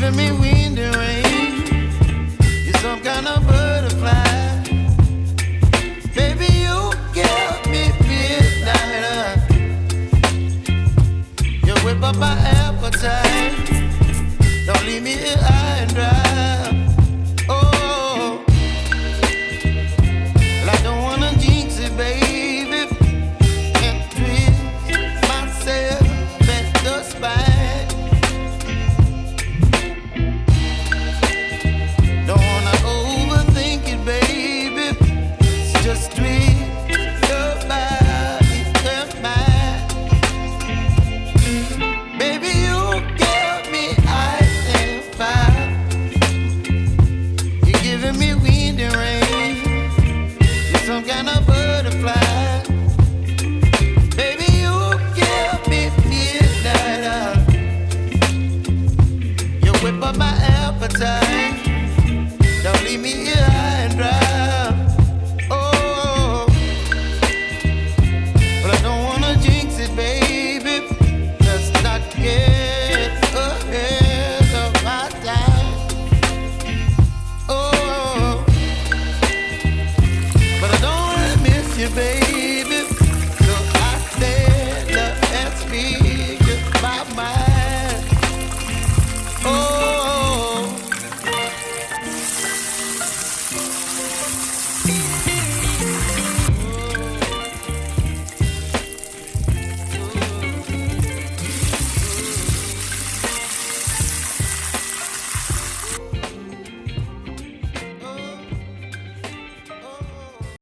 giving me wind and rain. You're some kind of butterfly. Baby, you give me midnight. You whip up my appetite. Don't leave me here high and dry. Oh, well, I don't wanna jinx it, baby. Can't twist myself at the spine. Don't wanna overthink it, baby. It's just twist your body and mine. Baby, you give me ice and fire. You're giving me wind and rain. You're some kind of butterfly. Baby, you give me midnight. You whip up my appetite. Don't leave me here